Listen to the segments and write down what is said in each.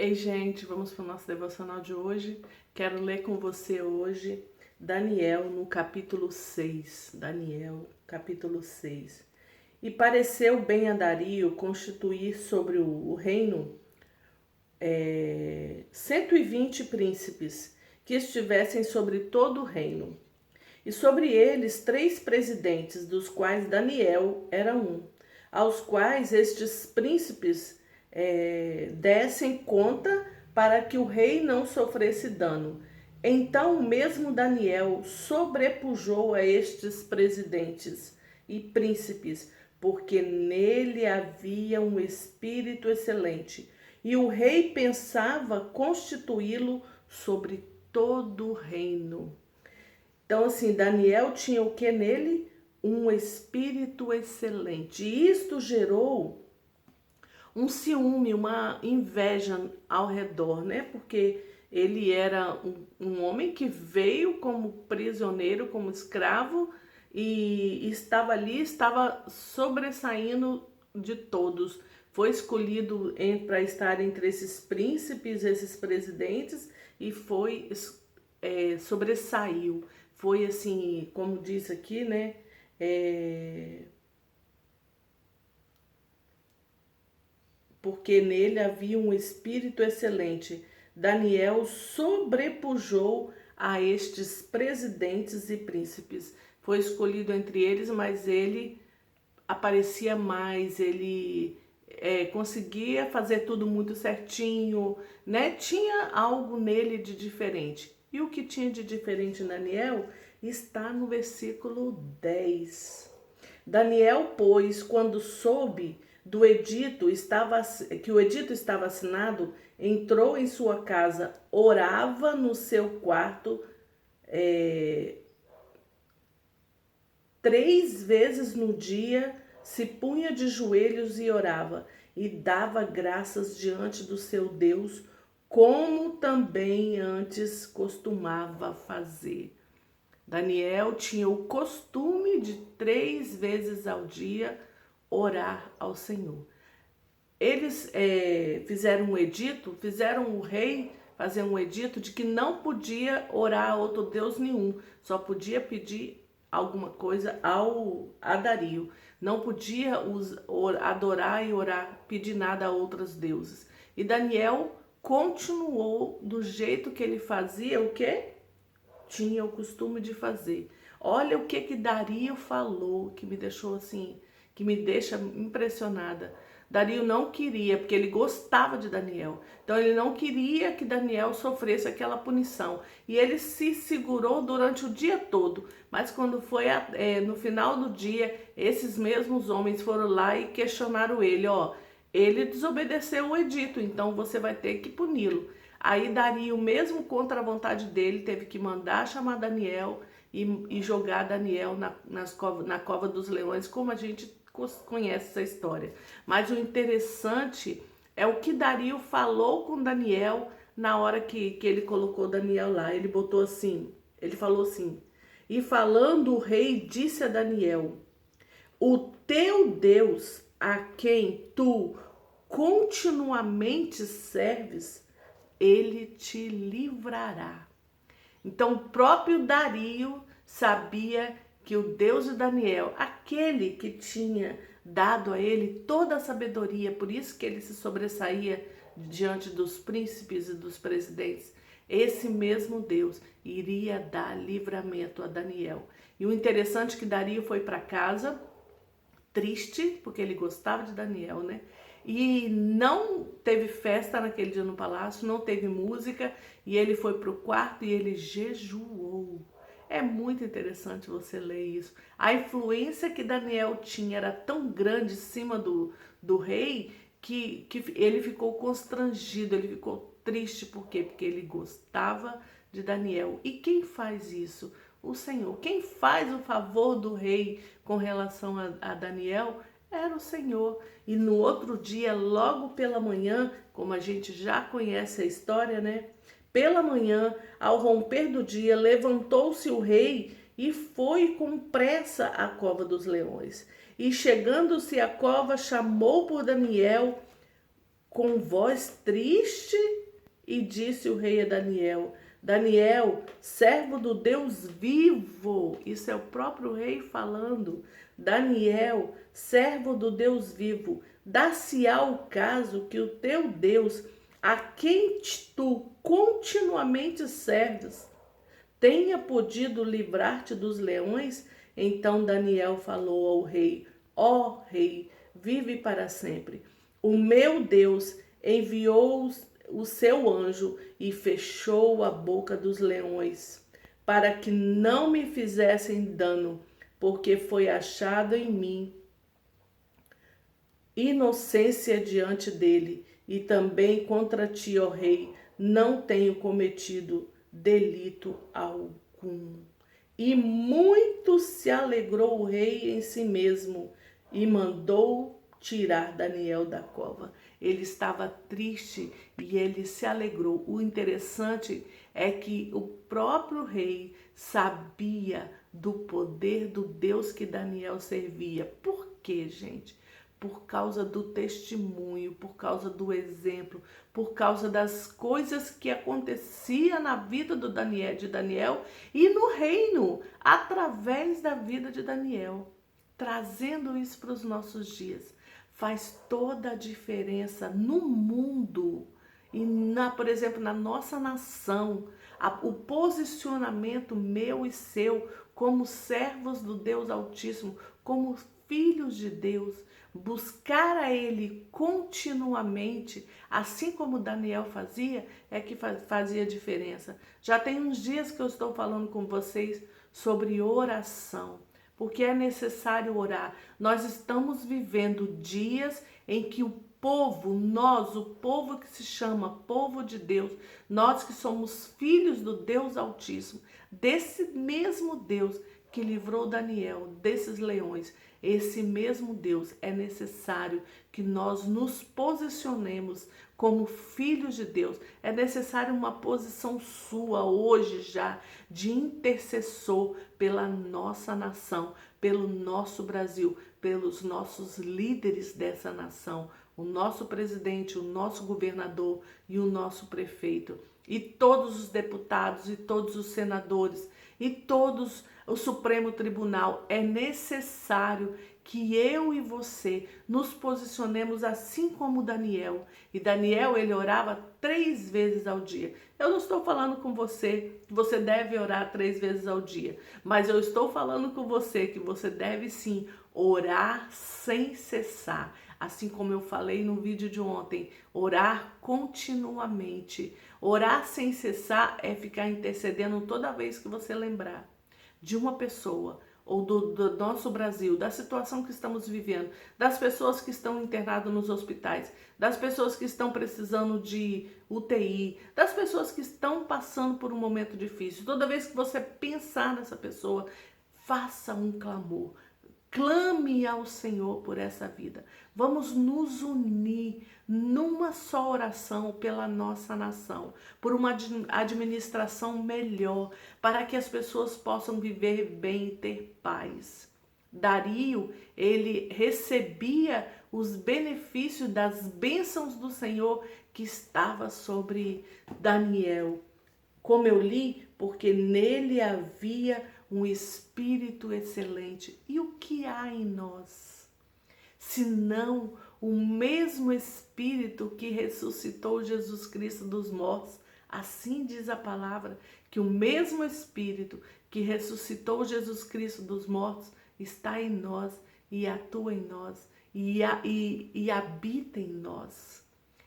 Ei, gente, vamos para o nosso devocional de hoje. Quero ler com você hoje Daniel no capítulo 6. Daniel, capítulo 6. E pareceu bem a Dario constituir sobre o reino 120 príncipes que estivessem sobre todo o reino. E sobre eles 3 presidentes, dos quais Daniel era um, aos quais estes príncipes dessem conta para que o rei não sofresse dano. Então o mesmo Daniel sobrepujou a estes presidentes e príncipes, porque nele havia um espírito excelente, e o rei pensava constituí-lo sobre todo o reino. Então, assim, Daniel tinha o que nele? Um espírito excelente. E isto gerou um ciúme, uma inveja ao redor, né? Porque ele era um homem que veio como prisioneiro, como escravo, e estava ali, estava sobressaindo de todos. Foi escolhido para estar entre esses príncipes, esses presidentes, e sobressaiu. Foi assim, como diz aqui, né? Porque nele havia um espírito excelente. Daniel sobrepujou a estes presidentes e príncipes. Foi escolhido entre eles, mas ele aparecia mais, ele conseguia fazer tudo muito certinho, né? Tinha algo nele de diferente. E o que tinha de diferente em Daniel está no versículo 10. Daniel, pois, quando soube do edito que o edito estava assinado, entrou em sua casa, orava no seu quarto 3 vezes no dia, se punha de joelhos e orava, e dava graças diante do seu Deus, como também antes costumava fazer. Daniel tinha o costume de 3 vezes ao dia orar ao Senhor. Eles fizeram o rei fazer um edito de que não podia orar a outro Deus nenhum, só podia pedir alguma coisa a Dario. Não podia adorar e orar, pedir nada a outros deuses. E Daniel continuou do jeito que ele fazia, o quê? Tinha o costume de fazer. Olha o que Dario falou, que me deixou assim, que me deixa impressionada. Dario não queria, porque ele gostava de Daniel. Então ele não queria que Daniel sofresse aquela punição. E ele se segurou durante o dia todo. Mas quando foi no final do dia, esses mesmos homens foram lá e questionaram ele, ó, ele desobedeceu o edito, então você vai ter que puni-lo. Aí Dario, mesmo contra a vontade dele, teve que mandar chamar Daniel e jogar Daniel na cova dos leões, como a gente conhece essa história. Mas o interessante é o que Dario falou com Daniel na hora que ele colocou Daniel lá. Ele falou assim, e falando o rei disse a Daniel, o teu Deus, a quem tu continuamente serves, ele te livrará. Então, o próprio Dario sabia que o Deus de Daniel, aquele que tinha dado a ele toda a sabedoria, por isso que ele se sobressaía diante dos príncipes e dos presidentes, esse mesmo Deus iria dar livramento a Daniel. E o interessante é que Dario foi para casa triste, porque ele gostava de Daniel, né? E não teve festa naquele dia no palácio, não teve música, e ele foi para o quarto e ele jejuou. É muito interessante você ler isso. A influência que Daniel tinha era tão grande em cima do rei que ele ficou constrangido, ele ficou triste. Por quê? Porque ele gostava de Daniel. E quem faz isso? O Senhor. Quem faz o favor do rei com relação a Daniel era o Senhor. E no outro dia, logo pela manhã, como a gente já conhece a história, né? Pela manhã, ao romper do dia, levantou-se o rei e foi com pressa à cova dos leões. E chegando-se à cova, chamou por Daniel, com voz triste, e disse o rei a Daniel: Daniel, servo do Deus vivo, isso é o próprio rei falando. Daniel, servo do Deus vivo, dá-se-á o caso que o teu Deus, a quem tu continuamente serves, tenha podido livrar-te dos leões? Então Daniel falou ao rei: ó rei, vive para sempre. O meu Deus enviou o seu anjo e fechou a boca dos leões, para que não me fizessem dano, porque foi achado em mim inocência diante dele, e também contra ti, ó rei, não tenho cometido delito algum. E muito se alegrou o rei em si mesmo e mandou tirar Daniel da cova. Ele estava triste e ele se alegrou. O interessante é que o próprio rei sabia do poder do Deus que Daniel servia. Por quê, gente? Por causa do testemunho, por causa do exemplo, por causa das coisas que aconteciam na vida de Daniel e no reino, através da vida de Daniel. Trazendo isso para os nossos dias, faz toda a diferença no mundo e, por exemplo, na nossa nação. O posicionamento meu e seu como servos do Deus Altíssimo, como filhos de Deus, buscar a Ele continuamente, assim como Daniel fazia, é que fazia diferença. Já tem uns dias que eu estou falando com vocês sobre oração, porque é necessário orar. Nós estamos vivendo dias em que o povo, nós, o povo que se chama povo de Deus, nós que somos filhos do Deus Altíssimo, desse mesmo Deus que livrou Daniel desses leões, esse mesmo Deus, é necessário que nós nos posicionemos como filhos de Deus. É necessário uma posição sua hoje já de intercessor pela nossa nação, pelo nosso Brasil, pelos nossos líderes dessa nação, o nosso presidente, o nosso governador e o nosso prefeito, e todos os deputados e todos os senadores e todos o Supremo Tribunal. É necessário que eu e você nos posicionemos assim como Daniel. E Daniel, ele orava 3 vezes ao dia. Eu não estou falando com você que você deve orar 3 vezes ao dia, mas eu estou falando com você que você deve sim orar sem cessar. Assim como eu falei no vídeo de ontem, orar continuamente. Orar sem cessar é ficar intercedendo toda vez que você lembrar de uma pessoa, ou do nosso Brasil, da situação que estamos vivendo, das pessoas que estão internadas nos hospitais, das pessoas que estão precisando de UTI, das pessoas que estão passando por um momento difícil. Toda vez que você pensar nessa pessoa, faça um clamor. Clame ao Senhor por essa vida. Vamos nos unir numa só oração pela nossa nação, por uma administração melhor, para que as pessoas possam viver bem e ter paz. Dario, ele recebia os benefícios das bênçãos do Senhor que estava sobre Daniel. Como eu li, porque nele havia um espírito excelente. E o que há em nós? Senão o mesmo espírito que ressuscitou Jesus Cristo dos mortos. Assim diz a palavra, que o mesmo espírito que ressuscitou Jesus Cristo dos mortos está em nós e atua em nós e habita em nós.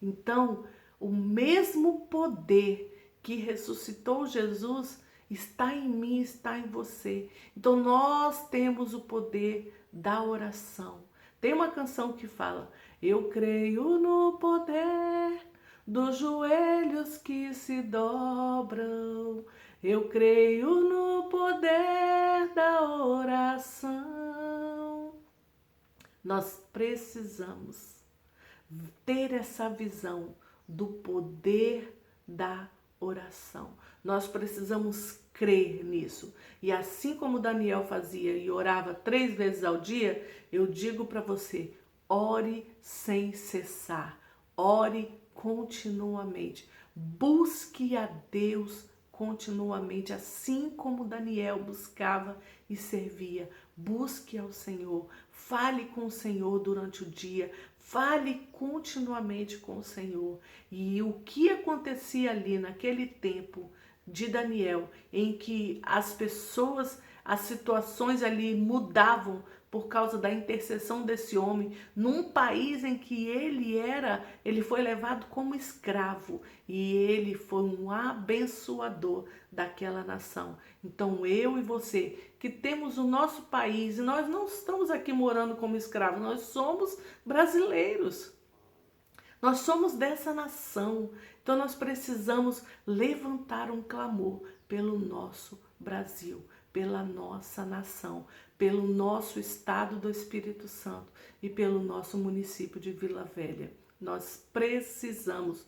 Então, o mesmo poder que ressuscitou Jesus está em mim, está em você. Então nós temos o poder da oração. Tem uma canção que fala: eu creio no poder dos joelhos que se dobram. Eu creio no poder da oração. Nós precisamos ter essa visão do poder da oração. Nós precisamos crer nisso. E assim como Daniel fazia e orava 3 vezes ao dia, eu digo para você, ore sem cessar. ore continuamente, busque a Deus continuamente, assim como Daniel buscava e servia. Busque ao Senhor, fale com o Senhor durante o dia, fale continuamente com o Senhor. E o que acontecia ali naquele tempo de Daniel, em que as pessoas, as situações ali mudavam por causa da intercessão desse homem, num país em que ele foi levado como escravo e ele foi um abençoador daquela nação. Então eu e você, que temos o nosso país, e nós não estamos aqui morando como escravos, nós somos brasileiros. Nós somos dessa nação, então nós precisamos levantar um clamor pelo nosso Brasil, pela nossa nação, pelo nosso estado do Espírito Santo e pelo nosso município de Vila Velha. Nós precisamos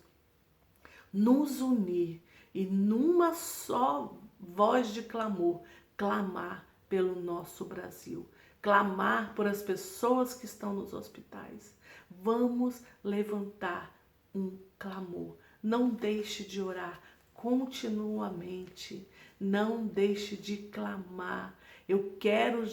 nos unir e numa só voz de clamor, clamar pelo nosso Brasil, clamar por as pessoas que estão nos hospitais. Vamos levantar um clamor. Não deixe de orar continuamente. Não deixe de clamar. Eu quero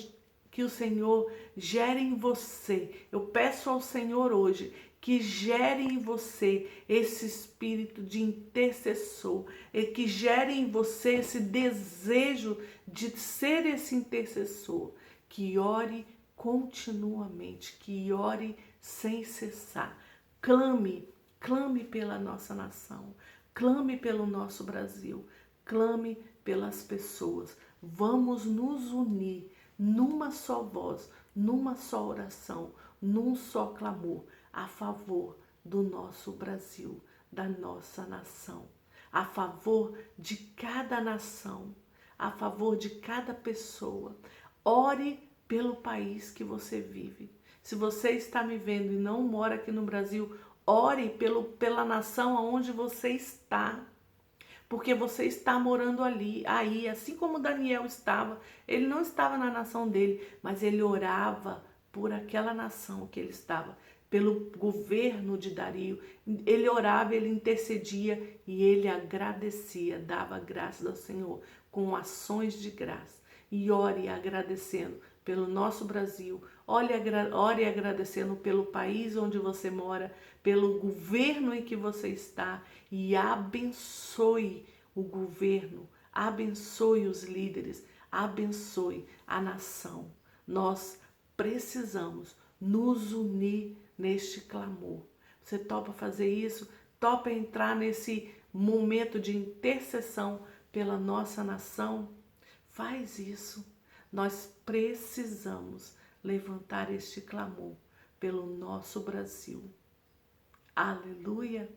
que o Senhor gere em você. Eu peço ao Senhor hoje que gere em você esse espírito de intercessor, e que gere em você esse desejo de ser esse intercessor, que ore continuamente, que ore sem cessar. Clame, clame pela nossa nação, clame pelo nosso Brasil, clame pelas pessoas. Vamos nos unir numa só voz, numa só oração, num só clamor a favor do nosso Brasil, da nossa nação, a favor de cada nação, a favor de cada pessoa. Ore pelo país que você vive. Se você está me vendo e não mora aqui no Brasil, ore pela nação onde você está. Porque você está morando ali, aí, assim como Daniel estava. Ele não estava na nação dele, mas ele orava por aquela nação que ele estava, pelo governo de Dario. Ele orava, ele intercedia e ele agradecia, dava graças ao Senhor com ações de graça. E ore agradecendo pelo nosso Brasil, ore agradecendo pelo país onde você mora, pelo governo em que você está, e abençoe o governo, abençoe os líderes, abençoe a nação. Nós precisamos nos unir neste clamor. Você topa fazer isso? Topa entrar nesse momento de intercessão pela nossa nação? Faz isso. Nós precisamos levantar este clamor pelo nosso Brasil. Aleluia!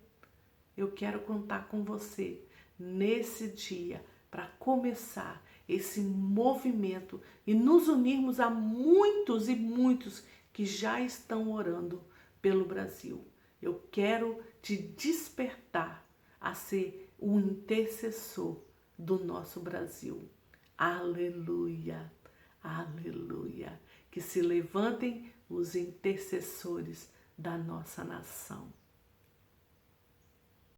Eu quero contar com você nesse dia para começar esse movimento e nos unirmos a muitos e muitos que já estão orando pelo Brasil. Eu quero te despertar a ser o intercessor do nosso Brasil. Aleluia, aleluia. Que se levantem os intercessores da nossa nação.